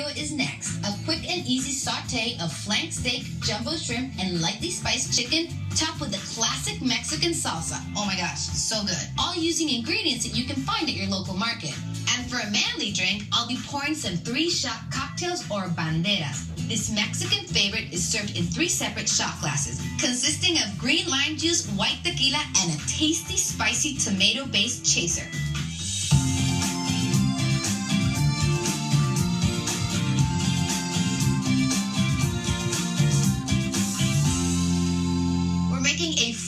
video is next. A quick and easy saute of flank steak, jumbo shrimp, and lightly spiced chicken, topped with a classic Mexican salsa. Oh my gosh, so good. All using ingredients that you can find at your local market. And for a manly drink, I'll be pouring some 3-shot cocktails or banderas. This Mexican favorite is served in 3 separate shot glasses, consisting of green lime juice, white tequila, and a tasty, spicy tomato-based chaser.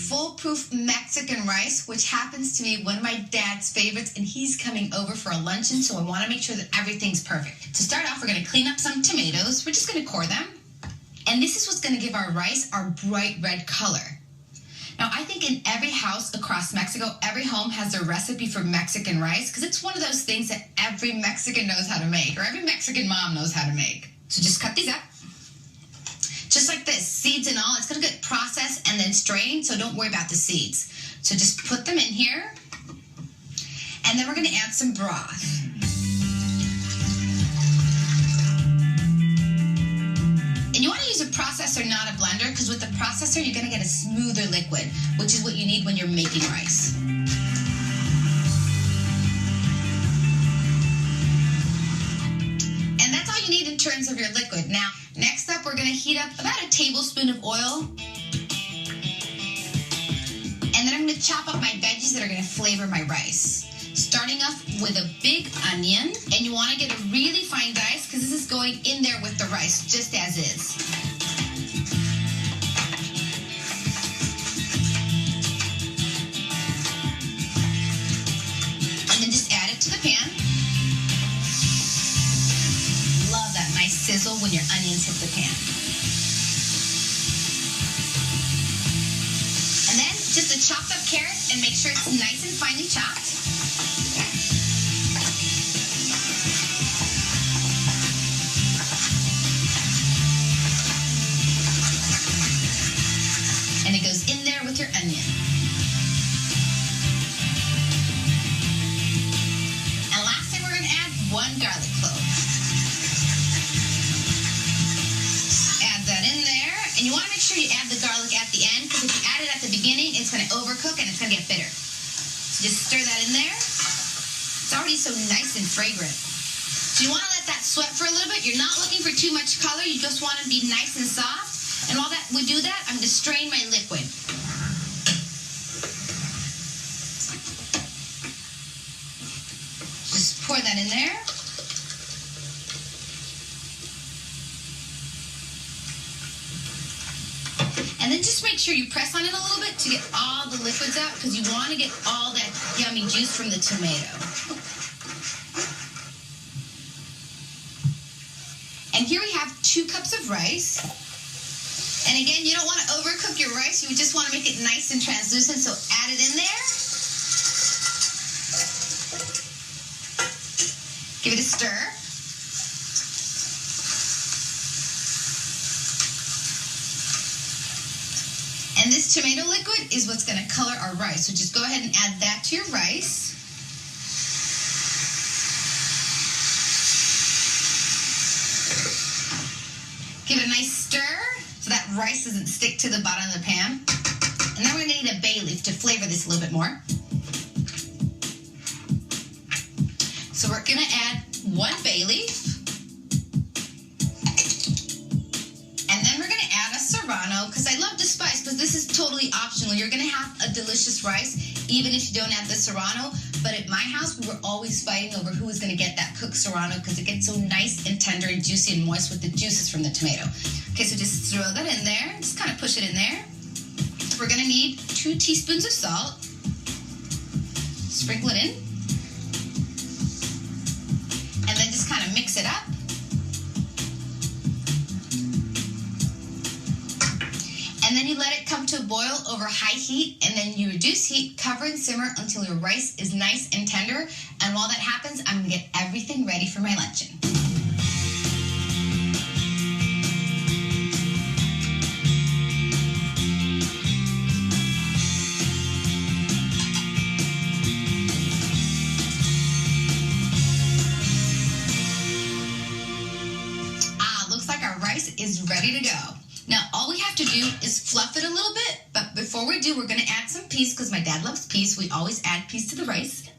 Foolproof Mexican rice, which happens to be one of my dad's favorites, and he's coming over for a luncheon, so I want to make sure that everything's perfect. To start off, we're going to clean up some tomatoes. We're just going to core them. And this is what's going to give our rice our bright red color. Now, I think in every house across Mexico, every home has a recipe for Mexican rice, because it's one of those things that every Mexican knows how to make, or every Mexican mom knows how to make. So just cut these up. Just like this, seeds and all. It's going to get processed and then strained, so don't worry about the seeds. So just put them in here, and then we're going to add some broth. And you want to use a processor, not a blender, because with the processor, you're going to get a smoother liquid, which is what you need when you're making rice. And that's all you need in terms of your liquid. Now, next up, we're going to heat up about a tablespoon of oil. And then I'm going to chop up my veggies that are going to flavor my rice. Starting off with a big onion. And you want to get a really fine dice because this is going in there with the rice, just as is. And then just add it to the pan. Love that nice sizzle when your onions hit the pan. And then just a chopped up carrot, and make sure it's nice and finely chopped. And it goes in there with your onion. And last thing, we're going to add 1 garlic clove. Add that in there. And you want to make sure you add the garlic at the end, because if you add it at the beginning, it's going to overcook and it's going to get bitter. So just stir that in there. It's already so nice and fragrant. So you want to let that sweat for a little bit. You're not looking for too much color. You just want to be nice and soft. And while we do that, I'm going to strain my liquid. Just pour that in there. And then just make sure you press on it a little bit to get all the liquids out, because you want to get all that yummy juice from the tomato. And here we have 2 cups of rice. And again, you don't want to overcook your rice. You just want to make it nice and translucent, so add it in there. Give it a stir. And this tomato liquid is what's going to color our rice. So just go ahead and add that to your rice. Give it a nice stir so that rice doesn't stick to the bottom of the pan. And then we're going to need a bay leaf to flavor this a little bit more. So we're going to add 1 bay leaf. Serrano, because I love the spice, but this is totally optional. You're going to have a delicious rice even if you don't add the serrano. But at my house, we were always fighting over who was going to get that cooked serrano, because it gets so nice and tender and juicy and moist with the juices from the tomato. Okay, so just throw that in there. Just kind of push it in there. We're going to need 2 teaspoons of salt. Sprinkle it in. And then just kind of mix it up. And then you let it come to a boil over high heat, and then you reduce heat, cover and simmer until your rice is nice and tender. And while that happens, I'm going to get everything ready for my luncheon. rice is ready to go. Now, all we have to do is fluff it a little bit, but before we do, we're going to add some peas because my dad loves peas. We always add peas to the rice.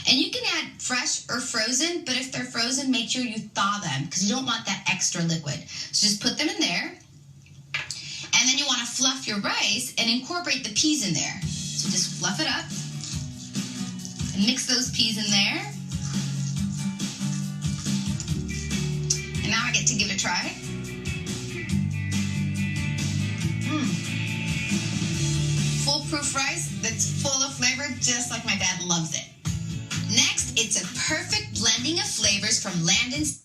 And you can add fresh or frozen, but if they're frozen, make sure you thaw them because you don't want that extra liquid. So just put them in there. And then you want to fluff your rice and incorporate the peas in there. So just fluff it up and mix those peas in there. And now I get to give it a try. Foolproof rice that's full of flavor, just like my dad loves it. Next, it's a perfect blending of flavors from Landon's.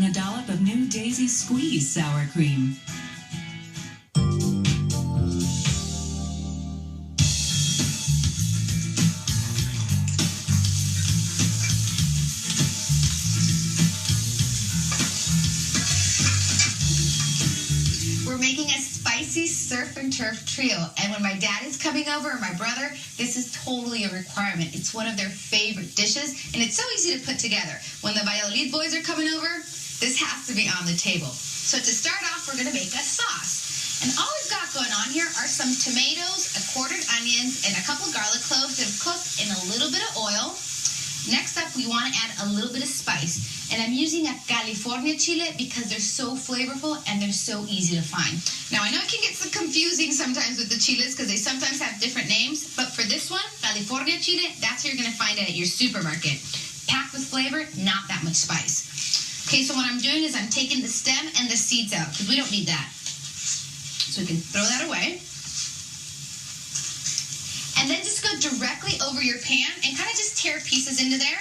A dollop of new Daisy Squeeze sour cream. We're making a spicy surf and turf trio, and when my dad is coming over or my brother, this is totally a requirement. It's one of their favorite dishes, and it's so easy to put together. When the Valladolid boys are coming over, this has to be on the table. So to start off, we're going to make a sauce. And all we've got going on here are some tomatoes, a quartered onions, and a couple garlic cloves that have cooked in a little bit of oil. Next up, we want to add a little bit of spice. And I'm using a California chile because they're so flavorful and they're so easy to find. Now, I know it can get so confusing sometimes with the chiles because they sometimes have different names. But for this one, California chile, that's what you're going to find it at your supermarket. Packed with flavor, not that much spice. Okay, so what I'm doing is I'm taking the stem and the seeds out because we don't need that. So we can throw that away. And then just go directly over your pan and kind of just tear pieces into there.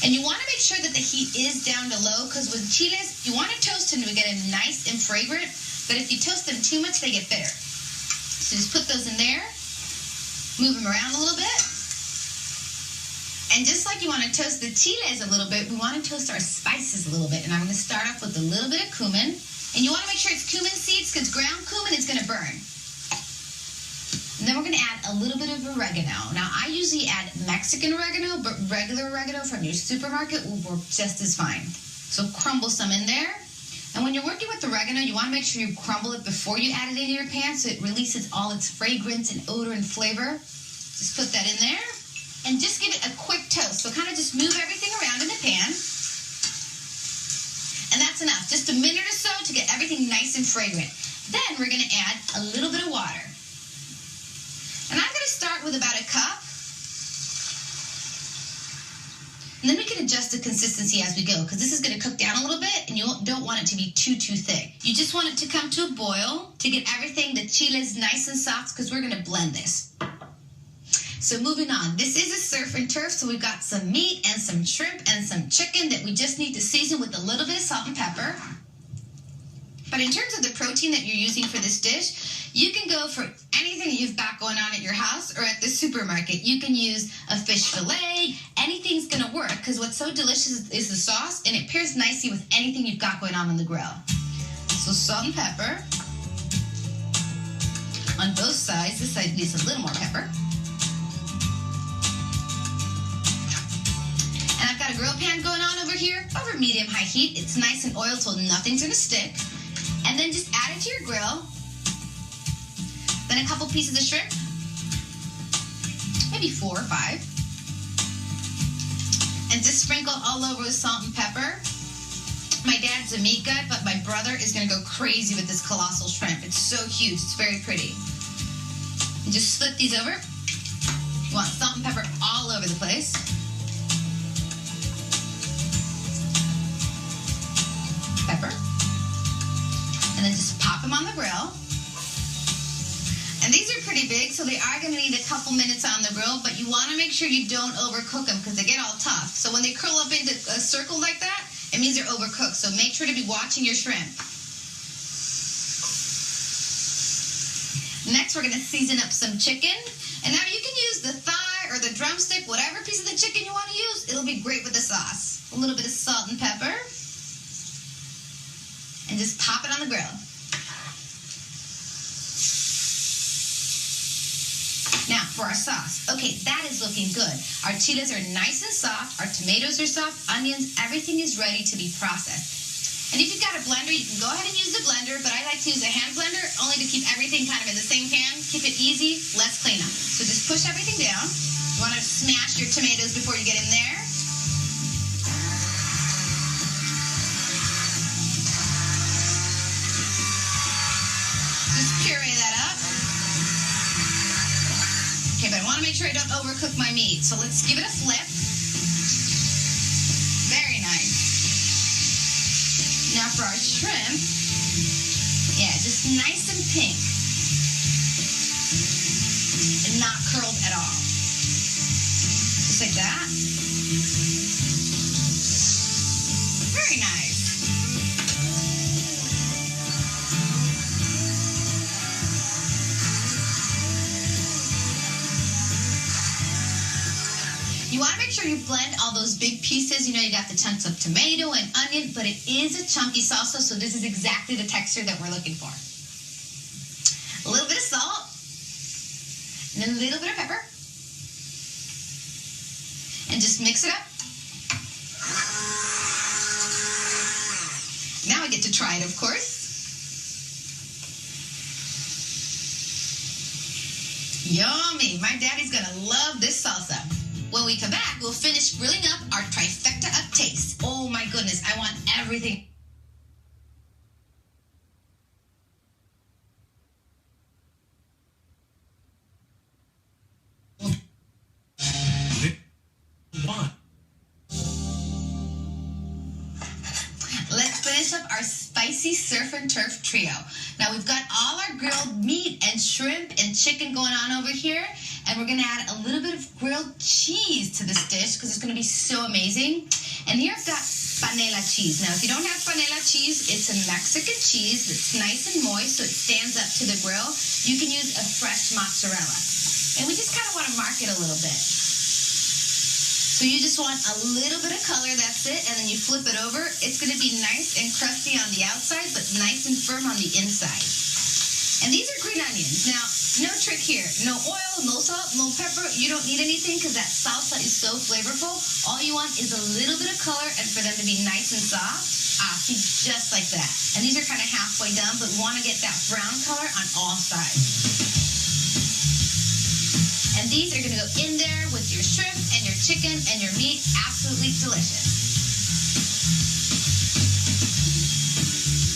And you want to make sure that the heat is down to low because with chiles, you want to toast them to get them nice and fragrant. But if you toast them too much, they get bitter. So just put those in there. Move them around a little bit. And just like you want to toast the chiles a little bit, we want to toast our spices a little bit. And I'm going to start off with a little bit of cumin. And you want to make sure it's cumin seeds because ground cumin is going to burn. And then we're going to add a little bit of oregano. Now, I usually add Mexican oregano, but regular oregano from your supermarket will work just as fine. So crumble some in there. And when you're working with oregano, you want to make sure you crumble it before you add it into your pan so it releases all its fragrance and odor and flavor. Just put that in there. And just give it a quick toast. So kind of just move everything around in the pan. And that's enough. Just a minute or so to get everything nice and fragrant. Then we're going to add a little bit of water. And I'm going to start with about a cup. And then we can adjust the consistency as we go because this is going to cook down a little bit and you don't want it to be too thick. You just want it to come to a boil to get everything, the chiles nice and soft because we're going to blend this. So moving on, this is a surf and turf, so we've got some meat and some shrimp and some chicken that we just need to season with a little bit of salt and pepper. But in terms of the protein that you're using for this dish, you can go for anything that you've got going on at your house or at the supermarket. You can use a fish fillet, anything's gonna work because what's so delicious is the sauce and it pairs nicely with anything you've got going on the grill. So salt and pepper on both sides. This side needs a little more pepper. And I've got a grill pan going on over here, over medium-high heat. It's nice and oiled so nothing's gonna stick. And then just add it to your grill. Then a couple pieces of shrimp, maybe 4 or 5. And just sprinkle all over with salt and pepper. My dad's a meat guy, but my brother is gonna go crazy with this colossal shrimp. It's so huge, it's very pretty. And just split these over. You want salt and pepper all over the place. Pepper. And then just pop them on the grill. And these are pretty big, so they are going to need a couple minutes on the grill, but you want to make sure you don't overcook them because they get all tough. So when they curl up into a circle like that, it means they're overcooked. So make sure to be watching your shrimp. Next, we're going to season up some chicken. And now you can use the thigh or the drumstick, whatever piece of the chicken you want to use. It'll be great with the sauce. A little bit of salt and pepper. and just pop it on the grill. Now for our sauce. Okay, that is looking good. Our chiles are nice and soft. Our tomatoes are soft. Onions, everything is ready to be processed. And if you've got a blender, you can go ahead and use the blender, but I like to use a hand blender only to keep everything kind of in the same pan. Keep it easy, less cleanup. So just push everything down. You want to smash your tomatoes before you get in there. Just puree that up. Okay, but I want to make sure I don't overcook my meat. So let's give it a flip. Very nice. Now for our shrimp. Yeah, just nice and pink. And not curled at all. Just like that. Very nice. You want to make sure you blend all those big pieces. You know, you got the chunks of tomato and onion, but it is a chunky salsa, so this is exactly the texture that we're looking for. A little bit of salt, and then a little bit of pepper, and just mix it up. Now I get to try it, of course. Yummy! My daddy's gonna love this salsa. When we come back, we'll finish grilling up our trifecta of taste. Oh my goodness, I want everything. Let's finish up our spicy surf and turf trio. Now we've got all our grilled meat and shrimp and chicken going on over here. And we're going to add a little bit of grilled cheese to this dish because it's going to be so amazing. And here I've got panela cheese. Now, if you don't have panela cheese, it's a Mexican cheese that's nice and moist, so it stands up to the grill. You can use a fresh mozzarella. And we just kind of want to mark it a little bit. So you just want a little bit of color, that's it, and then you flip it over. It's going to be nice and crusty on the outside, but nice and firm on the inside. And these are green onions. Now, no trick here. No oil, no salt, no pepper. You don't need anything because that salsa is so flavorful. All you want is a little bit of color and for them to be nice and soft. See, just like that. And these are kind of halfway done, but we want to get that brown color on all sides. And these are going to go in there with your shrimp and your chicken and your meat. Absolutely delicious.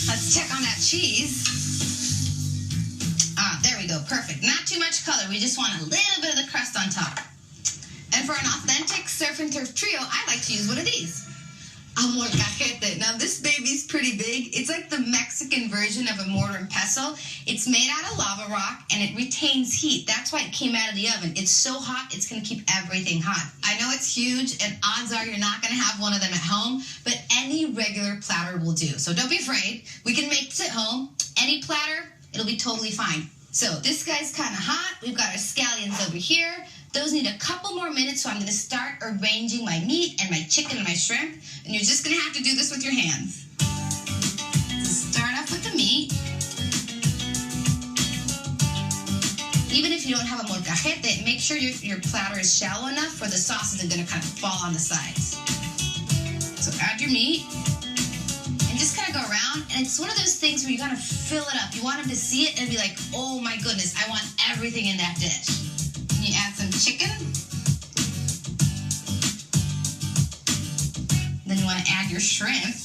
Let's check on that cheese. There we go, perfect. Not too much color, we just want a little bit of the crust on top. And for an authentic surf and turf trio, I like to use one of these. A molcajete. Now this baby's pretty big. It's like the Mexican version of a mortar and pestle. It's made out of lava rock and it retains heat. That's why it came out of the oven. It's so hot, it's gonna keep everything hot. I know it's huge and odds are you're not gonna have one of them at home, but any regular platter will do. So don't be afraid. We can make this at home. Any platter, it'll be totally fine. So this guy's kind of hot. We've got our scallions over here. Those need a couple more minutes, so I'm going to start arranging my meat and my chicken and my shrimp. And you're just going to have to do this with your hands. So start off with the meat. Even if you don't have a molcajete, make sure your platter is shallow enough where the sauce isn't going to kind of fall on the sides. So add your meat. And just kind of go around, and it's one of those things where you gotta fill it up. You want them to see it and be like, oh my goodness, I want everything in that dish. And you add some chicken. Then you want to add your shrimp.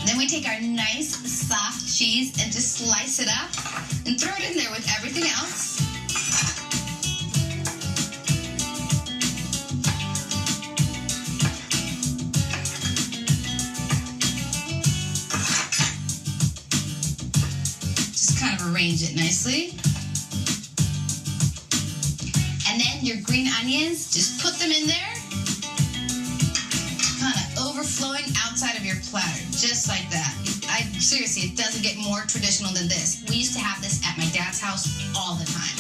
Then we take our nice soft cheese and just slice it up and throw it in there with everything else. Arrange it nicely. And then your green onions, just put them in there. Kind of overflowing outside of your platter, just like that. Seriously, it doesn't get more traditional than this. We used to have this at my dad's house all the time.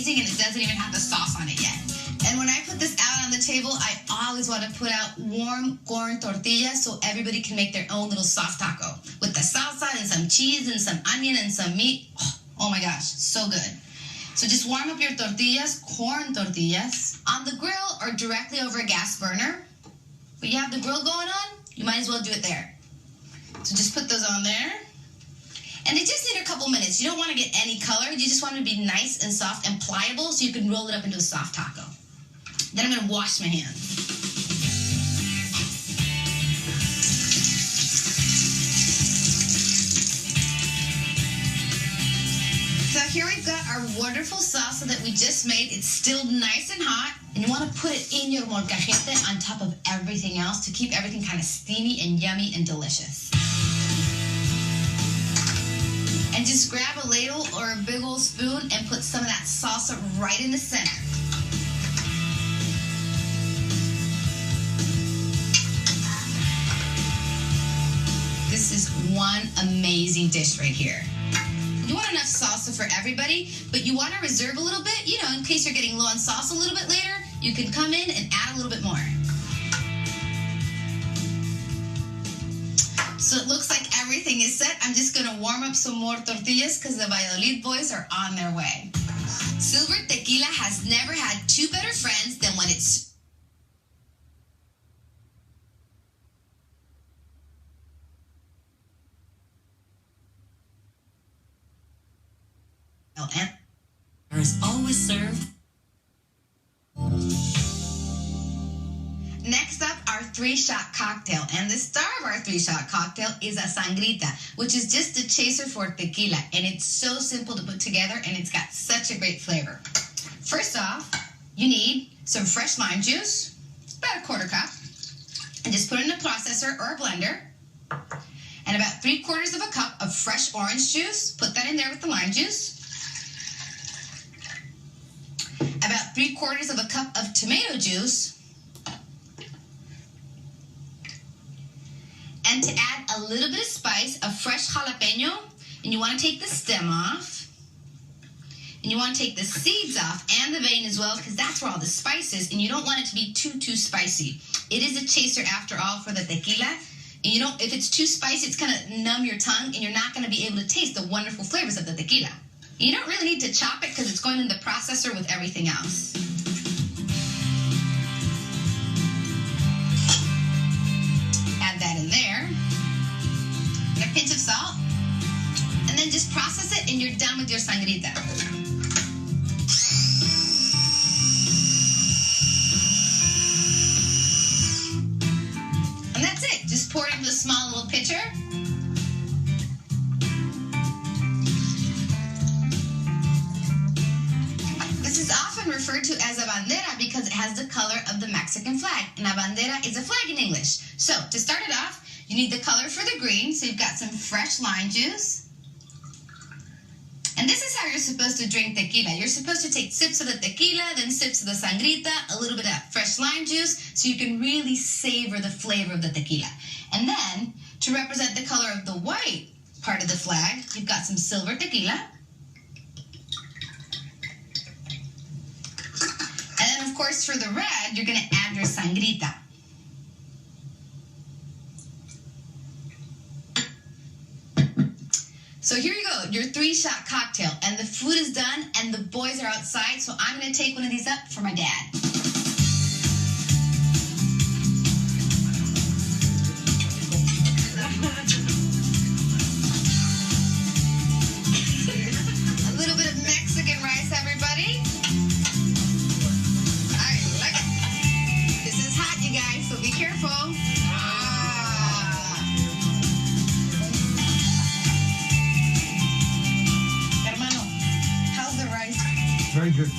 amazing, and it doesn't even have the sauce on it yet. And when I put this out on the table, I always want to put out warm corn tortillas so everybody can make their own little soft taco with the salsa and some cheese and some onion and some meat. Oh my gosh, so good. So just warm up your tortillas, corn tortillas, on the grill or directly over a gas burner. But you have the grill going on, you might as well do it there. So just put those on there. And they just need a couple minutes. You don't want to get any color. You just want it to be nice and soft and pliable so you can roll it up into a soft taco. Then I'm going to wash my hands. So here we've got our wonderful salsa that we just made. It's still nice and hot. And you want to put it in your molcajete on top of everything else to keep everything kind of steamy and yummy and delicious. And just grab a ladle or a big old spoon and put some of that salsa right in the center. This is one amazing dish right here. You want enough salsa for everybody, but you want to reserve a little bit, you know, in case you're getting low on salsa a little bit later, you can come in and add a little bit more. So it looks like everything is set. I'm just going to warm up some more tortillas because the Valladolid boys are on their way. Silver Tequila has never had two better friends than when it's There is always served. Next up, our 3-shot cocktail. And the star of our 3-shot cocktail is a sangrita, which is just a chaser for tequila. And it's so simple to put together, and it's got such a great flavor. First off, you need some fresh lime juice, about a 1/4 cup. And just put it in a processor or a blender. And about 3/4 cup of fresh orange juice. Put that in there with the lime juice. About 3/4 cup of tomato juice. And to add a little bit of spice, a fresh jalapeno, and you want to take the stem off. And you want to take the seeds off and the vein as well, because that's where all the spice is, and you don't want it to be too spicy. It is a chaser after all for the tequila. And you don't, if it's too spicy, it's going to numb your tongue, and you're not going to be able to taste the wonderful flavors of the tequila. You don't really need to chop it because it's going in the processor with everything else. Add that in there. And a pinch of salt. And then just process it and you're done with your sangrita. And that's it. Just pour it into a small little pitcher. Referred to as a bandera because it has the color of the Mexican flag, and a bandera is a flag in English. So to start it off, you need the color for the green, so you've got some fresh lime juice. And this is how you're supposed to drink tequila. You're supposed to take sips of the tequila, then sips of the sangrita, a little bit of fresh lime juice, so you can really savor the flavor of the tequila. And then, to represent the color of the white part of the flag, you've got some silver tequila. Of course, for the red, you're going to add your sangrita. So here you go, your 3-shot cocktail. And the food is done, and the boys are outside, so I'm going to take one of these up for my dad. A little bit of Mexican rice, everybody. So be careful. Hermano, how's the rice? Very good.